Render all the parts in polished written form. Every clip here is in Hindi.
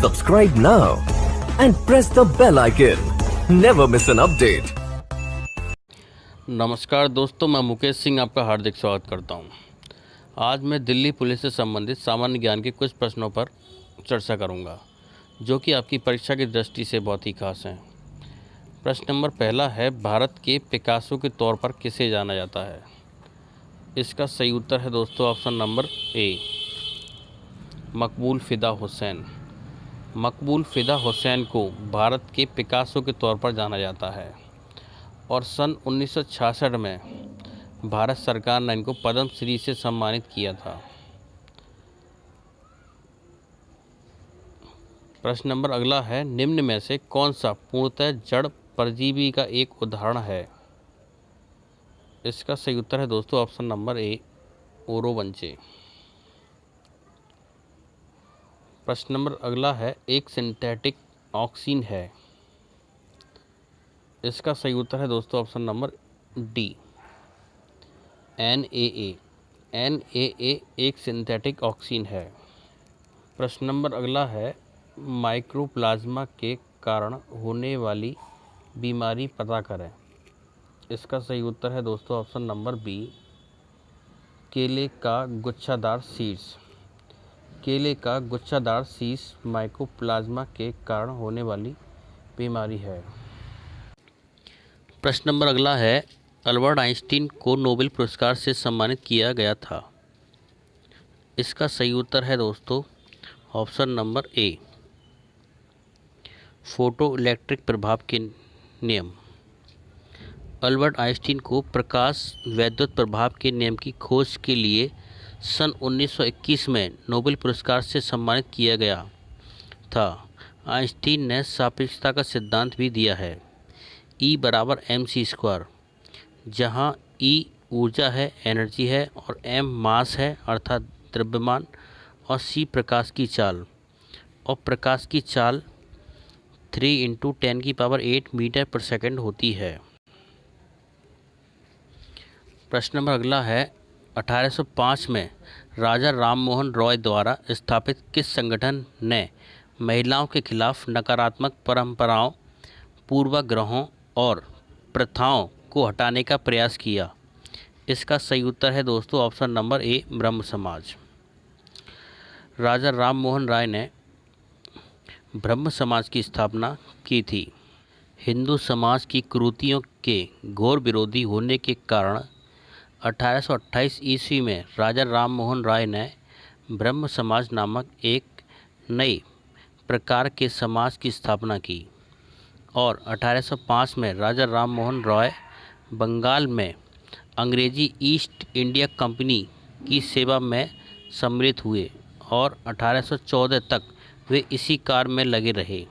Subscribe now and press the bell icon. Never miss an update. नमस्कार दोस्तों, मैं मुकेश सिंह आपका हार्दिक स्वागत करता हूं। आज मैं दिल्ली पुलिस से संबंधित सामान्य ज्ञान के कुछ प्रश्नों पर चर्चा करूंगा, जो कि आपकी परीक्षा की दृष्टि से बहुत ही खास हैं। प्रश्न नंबर पहला है, भारत के पिकासो के तौर पर किसे जाना जाता है? इसका सही उत्तर है दोस्तों ऑप्शन नंबर ए, मकबूल फ़िदा हुसैन। मकबूल फ़िदा हुसैन को भारत के पिकासो के तौर पर जाना जाता है और सन 1966 में भारत सरकार ने इनको पद्म श्री से सम्मानित किया था। प्रश्न नंबर अगला है, निम्न में से कौन सा पूर्णतः जड़ परजीवी का एक उदाहरण है? इसका सही उत्तर है दोस्तों ऑप्शन नंबर ए, ओरोवंचे। प्रश्न नंबर अगला है, एक सिंथेटिक ऑक्सीन है। इसका सही उत्तर है दोस्तों option number D, NaA। NaA एक सिंथेटिक ऑक्सीन है। प्रश्न नंबर अगला है, माइक्रोप्लाज्मा के कारण होने वाली बीमारी पता करें। इसका सही उत्तर है दोस्तों ऑप्शन नंबर बी, केले का गुच्छादार सीड्स। केले का गुच्छादार सीड्स माइक्रोप्लाज्मा के कारण होने वाली बीमारी है। प्रश्न नंबर अगला है, अल्बर्ट आइंस्टीन को नोबेल पुरस्कार से सम्मानित किया गया था। इसका सही उत्तर है दोस्तों ऑप्शन नंबर ए, फोटो इलेक्ट्रिक प्रभाव के नियम। अल्बर्ट आइंस्टीन को प्रकाश वैद्युत प्रभाव के नियम की खोज के लिए सन 1921 में नोबेल पुरस्कार से सम्मानित किया गया था। आइंस्टीन ने सापेक्षता का सिद्धांत भी दिया है, E बराबर mc², जहाँ E ऊर्जा है, एनर्जी है, और m मास है अर्थात द्रव्यमान, और c प्रकाश की चाल, और प्रकाश की चाल 3 × 10⁸ मीटर पर सेकंड होती है। प्रश्न नंबर अगला है, 1805 में राजा राम मोहन रॉय द्वारा स्थापित किस संगठन ने महिलाओं के खिलाफ नकारात्मक परंपराओं, पूर्वाग्रहों और प्रथाओं को हटाने का प्रयास किया? इसका सही उत्तर है दोस्तों ऑप्शन नंबर ए, ब्रह्म समाज। राजा राम मोहन राय ने ब्रह्म समाज की स्थापना की थी। हिंदू समाज की कुरीतियों के घोर विरोधी होने के कारण 1828 ईस्वी में राजा राम मोहन राय ने ब्रह्म समाज नामक एक नए प्रकार के समाज की स्थापना की और 1805 में राजा राम मोहन रॉय बंगाल में अंग्रेजी ईस्ट इंडिया कंपनी की सेवा में सम्मिलित हुए और 1814 तक वे इसी कार्य में लगे रहे।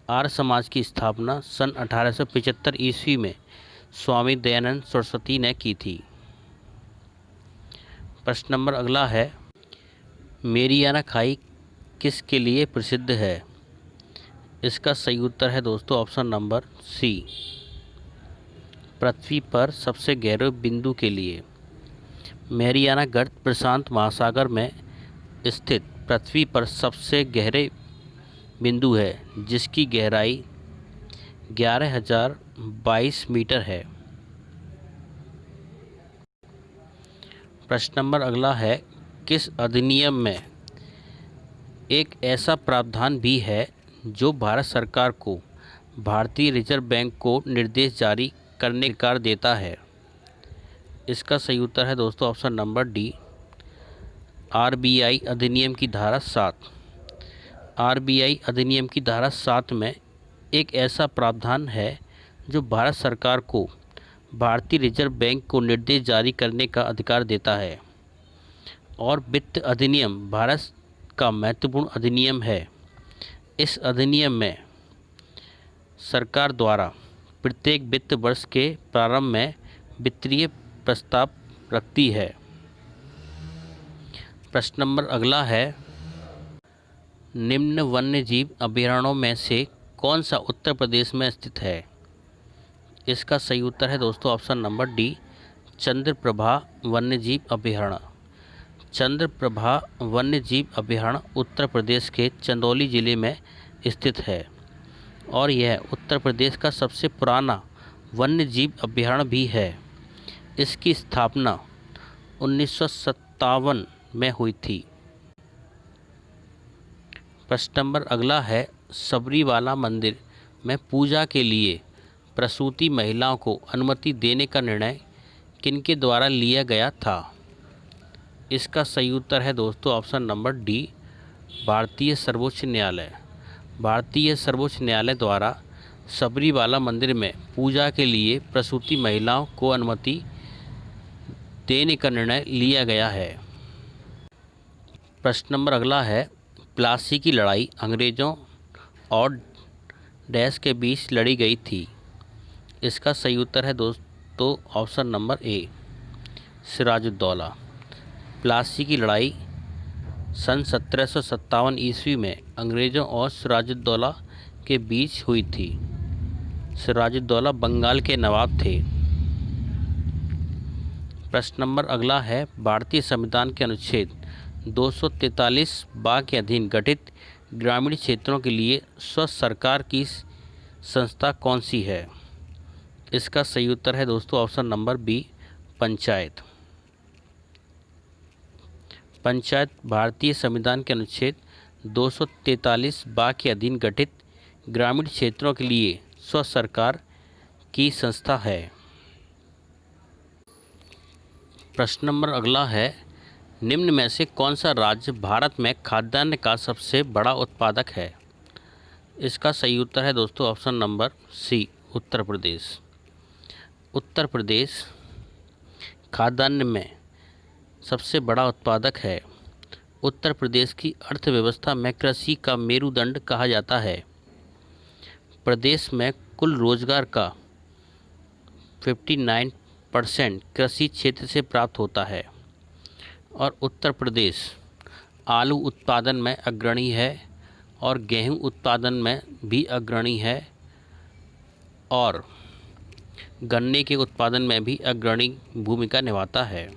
आर्य समाज की स्थापना सन 1875 ईस्वी में स्वामी दयानंद सरस्वती ने की थी। प्रश्न नंबर अगला है, मेरियाना खाई किसके लिए प्रसिद्ध है? इसका सही उत्तर है दोस्तों ऑप्शन नंबर सी, पृथ्वी पर सबसे गहरे बिंदु के लिए। मेरियाना गर्त प्रशांत महासागर में स्थित पृथ्वी पर सबसे गहरे बिंदु है, जिसकी गहराई 11,022 मीटर है। प्रश्न नंबर अगला है, किस अधिनियम में एक ऐसा प्रावधान भी है जो भारत सरकार को भारतीय रिजर्व बैंक को निर्देश जारी करने का अधिकार देता है? इसका सही उत्तर है दोस्तों ऑप्शन नंबर डी, RBI अधिनियम की धारा 7। RBI अधिनियम की धारा 7 में एक ऐसा प्रावधान है जो भारत सरकार को भारतीय रिजर्व बैंक को निर्देश जारी करने का अधिकार देता है और वित्त अधिनियम भारत का महत्वपूर्ण अधिनियम है। इस अधिनियम में सरकार द्वारा प्रत्येक वित्त वर्ष के प्रारंभ में वित्तीय प्रस्ताव रखती है। प्रश्न नंबर अगला है, निम्न वन्यजीव अभयारण्यों में से कौन सा उत्तर प्रदेश में स्थित है? इसका सही उत्तर है दोस्तों ऑप्शन नंबर डी, चंद्रप्रभा वन्यजीव अभयारण्य। चंद्रप्रभा वन्यजीव अभयारण्य उत्तर प्रदेश के चंदौली जिले में स्थित है और यह उत्तर प्रदेश का सबसे पुराना वन्यजीव अभयारण्य भी है। इसकी स्थापना 1957 में हुई थी। प्रश्न नंबर अगला है, सबरीवाला मंदिर में पूजा के लिए प्रसूति महिलाओं को अनुमति देने का निर्णय किनके द्वारा लिया गया था? इसका सही उत्तर है दोस्तों ऑप्शन नंबर डी, भारतीय सर्वोच्च न्यायालय। भारतीय सर्वोच्च न्यायालय द्वारा सबरीवाला मंदिर में पूजा के लिए प्रसूति महिलाओं को अनुमति देने का निर्णय लिया गया है। प्रश्न नंबर अगला है, प्लासी की लड़ाई अंग्रेज़ों और डैश के बीच लड़ी गई थी। इसका सही उत्तर है दोस्तों option number A, Sirajuddaula. Plassey की लड़ाई सन 1757 ईस्वी में अंग्रेज़ों और सिराजुद्दौला के बीच हुई थी। सिराजुद्दौला बंगाल के नवाब थे। प्रश्न नंबर अगला है, भारतीय संविधान के अनुच्छेद 243 बा के अधीन गठित ग्रामीण क्षेत्रों के लिए स्व सरकार की संस्था कौन सी है? इसका सही उत्तर है दोस्तों option number B, panchayat. Panchayat भारतीय संविधान के अनुच्छेद 243 बा के अधीन गठित ग्रामीण क्षेत्रों के लिए स्व सरकार की संस्था है। प्रश्न नंबर अगला है, निम्न में से कौन सा राज्य भारत में खाद्यान्न का सबसे बड़ा उत्पादक है? इसका सही उत्तर है दोस्तों option number C, Uttar Pradesh. Uttar Pradesh खाद्यान्न में सबसे बड़ा उत्पादक है। उत्तर प्रदेश की अर्थव्यवस्था में कृषि का मेरुदंड कहा जाता है। प्रदेश में कुल रोजगार का 59% कृषि क्षेत्र से प्राप्त होता है और उत्तर प्रदेश आलू उत्पादन में अग्रणी है और गेहूं उत्पादन में भी अग्रणी है और गन्ने के उत्पादन में भी अग्रणी भूमिका निभाता है।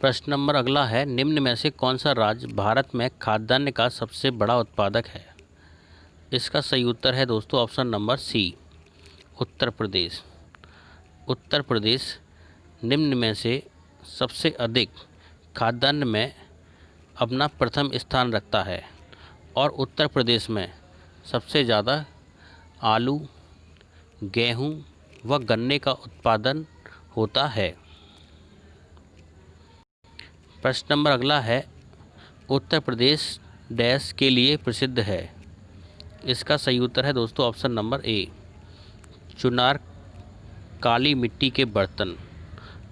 प्रश्न नंबर अगला है, निम्न में से कौन सा राज्य भारत में खाद्यान्न का सबसे बड़ा उत्पादक है? इसका सही उत्तर है दोस्तों option number C, Uttar Pradesh. Uttar Pradesh निम्न में से सबसे अधिक खाद्यान्न में अपना प्रथम स्थान रखता है और उत्तर प्रदेश में सबसे ज़्यादा आलू, गेहूं व गन्ने का उत्पादन होता है। प्रश्न नंबर अगला है, उत्तर प्रदेश डैश के लिए प्रसिद्ध है? इसका सही उत्तर है दोस्तों ऑप्शन नंबर ए, चुनार काली मिट्टी के बर्तन।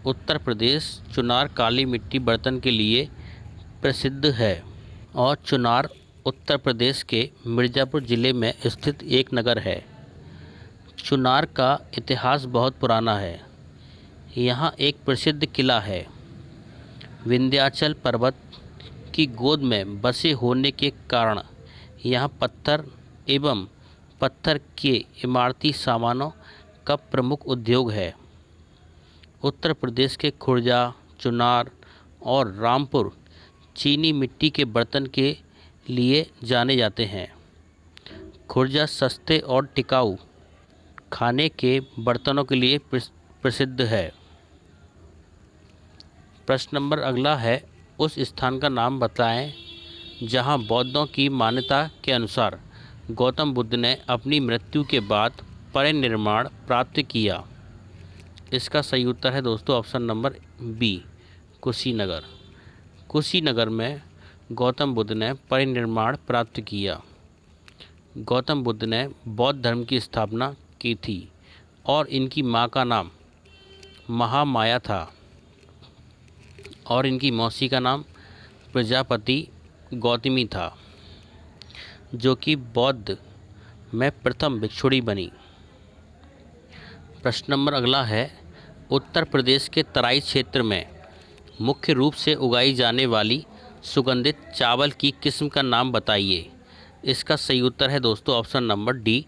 उत्तर प्रदेश चुनार काली मिट्टी बर्तन के लिए प्रसिद्ध है और चुनार उत्तर प्रदेश के मिर्ज़ापुर ज़िले में स्थित एक नगर है। चुनार का इतिहास बहुत पुराना है। यहाँ एक प्रसिद्ध किला है। विंध्याचल पर्वत की गोद में बसे होने के कारण यहाँ पत्थर एवं पत्थर के इमारती सामानों का प्रमुख उद्योग है। उत्तर प्रदेश के खुर्जा, चुनार और रामपुर चीनी मिट्टी के बर्तन के लिए जाने जाते हैं। खुर्जा सस्ते और टिकाऊ खाने के बर्तनों के लिए प्रसिद्ध है। प्रश्न नंबर अगला है, उस स्थान का नाम बताएं जहां बौद्धों की मान्यता के अनुसार गौतम बुद्ध ने अपनी मृत्यु के बाद परिनिर्वाण प्राप्त किया। इसका सही उत्तर है दोस्तों option number B, Kushinagar. Kushinagar में गौतम बुद्ध ने परिनिर्वाण प्राप्त किया। गौतम बुद्ध ने बौद्ध धर्म की स्थापना की थी और इनकी माँ का नाम महामाया था और इनकी मौसी का नाम प्रजापति गौतमी था, जो कि बौद्ध में प्रथम भिक्षुणी बनी। प्रश्न नंबर अगला है, उत्तर प्रदेश के तराई क्षेत्र में मुख्य रूप से उगाई जाने वाली सुगंधित चावल की किस्म का नाम बताइए। इसका सही उत्तर है दोस्तों ऑप्शन नंबर डी,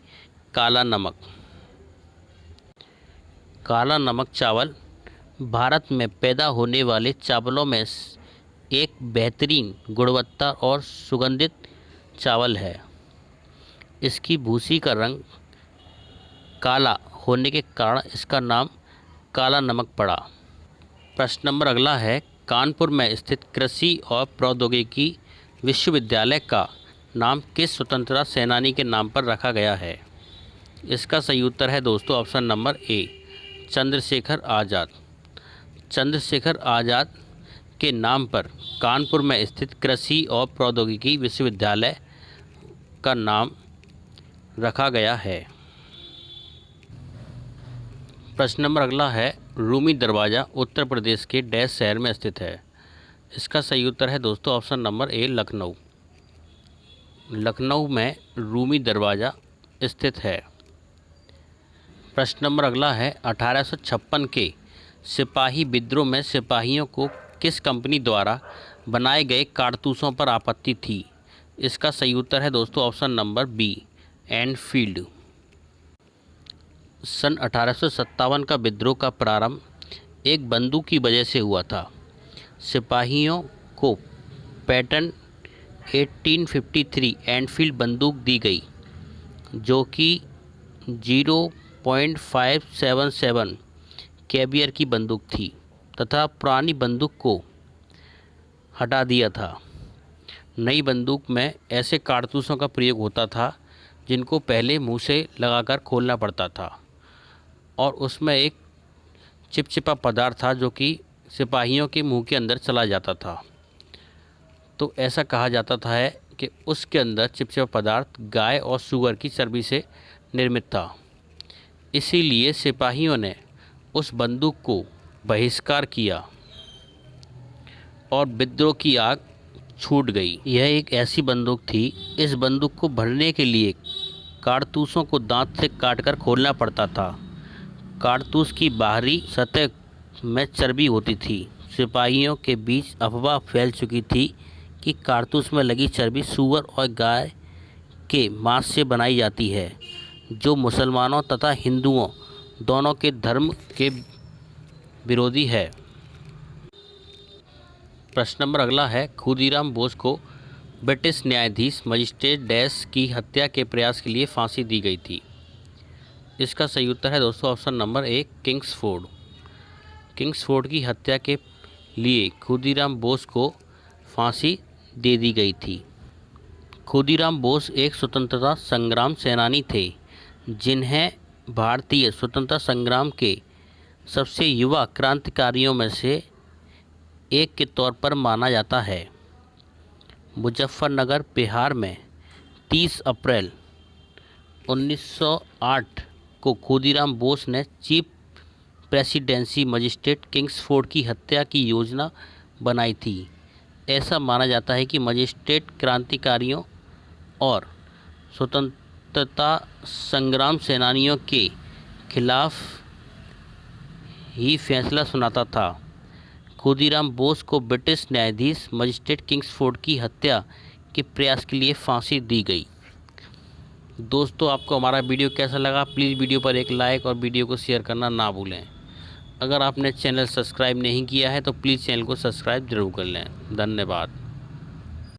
काला नमक। काला नमक चावल भारत में पैदा होने वाले चावलों में एक बेहतरीन गुणवत्ता और सुगंधित चावल है। इसकी भूसी का रंग काला होने के कारण इसका नाम काला नमक पड़ा। प्रश्न नंबर अगला है, कानपुर में स्थित कृषि और प्रौद्योगिकी विश्वविद्यालय का नाम किस स्वतंत्रता सेनानी के नाम पर रखा गया है? इसका सही उत्तर है दोस्तों ऑप्शन नंबर ए, चंद्रशेखर आज़ाद। चंद्रशेखर आज़ाद के नाम पर कानपुर में स्थित कृषि और प्रौद्योगिकी विश्वविद्यालय का नाम रखा गया है। प्रश्न नंबर अगला है, रूमी दरवाज़ा उत्तर प्रदेश के डैश शहर में स्थित है? इसका सही उत्तर है दोस्तों ऑप्शन नंबर ए, लखनऊ। लखनऊ में रूमी दरवाज़ा स्थित है। प्रश्न नंबर अगला है, 1856 के सिपाही विद्रोह में सिपाहियों को किस कंपनी द्वारा बनाए गए कारतूसों पर आपत्ति थी? इसका सही उत्तर है दोस्तों ऑप्शन नंबर बी, एनफील्ड। सन 1857 का विद्रोह का प्रारंभ एक बंदूक की वजह से हुआ था। सिपाहियों को पैटर्न 1853 एनफील्ड बंदूक दी गई जो कि 0.577 कैबियर की बंदूक थी तथा पुरानी बंदूक को हटा दिया था। नई बंदूक में ऐसे कारतूसों का प्रयोग होता था जिनको पहले मुंह से लगाकर खोलना पड़ता था और उसमें एक चिपचिपा पदार्थ था जो कि सिपाहियों के मुंह के अंदर चला जाता था। तो ऐसा कहा जाता था है कि उसके अंदर चिपचिपा पदार्थ गाय और सूअर की चर्बी से निर्मित था। इसीलिए सिपाहियों ने उस बंदूक को बहिष्कार किया और विद्रोह की आग छूट गई। यह एक ऐसी बंदूक थी, इस बंदूक को भरने के लिए कारतूसों को दांत से काटकर खोलना पड़ता था। कारतूस की बाहरी सतह में चर्बी होती थी। सिपाहियों के बीच अफवाह फैल चुकी थी कि कारतूस में लगी चर्बी सूअर और गाय के मांस से बनाई जाती है, जो मुसलमानों तथा हिंदुओं दोनों के धर्म के विरोधी है। प्रश्न नंबर अगला है, खुदीराम बोस को ब्रिटिश न्यायाधीश मजिस्ट्रेट डैश की हत्या के प्रयास के लिए फांसी दी गई थी? इसका सही उत्तर है दोस्तों ऑप्शन नंबर ए, किंग्सफोर्ड। किंग्सफोर्ड की हत्या के लिए खुदीराम बोस को फांसी दे दी गई थी। खुदीराम बोस एक स्वतंत्रता संग्राम सेनानी थे जिन्हें भारतीय स्वतंत्रता संग्राम के सबसे युवा क्रांतिकारियों में से एक के तौर पर माना जाता है। मुजफ्फरनगर, बिहार में 30 अप्रैल 1908 को खुदीराम बोस ने चीफ प्रेसिडेंसी मजिस्ट्रेट किंग्सफोर्ड की हत्या की योजना बनाई थी। ऐसा माना जाता है कि मजिस्ट्रेट क्रांतिकारियों और स्वतंत्रता संग्राम सेनानियों के खिलाफ ही फैसला सुनाता था। खुदीराम बोस को ब्रिटिश न्यायाधीश मजिस्ट्रेट किंग्सफोर्ड की हत्या के प्रयास के लिए फांसी दी गई। दोस्तों, आपको हमारा वीडियो कैसा लगा? प्लीज़ वीडियो पर एक लाइक और वीडियो को शेयर करना ना भूलें। अगर आपने चैनल सब्सक्राइब नहीं किया है तो प्लीज़ चैनल को सब्सक्राइब जरूर कर लें। धन्यवाद।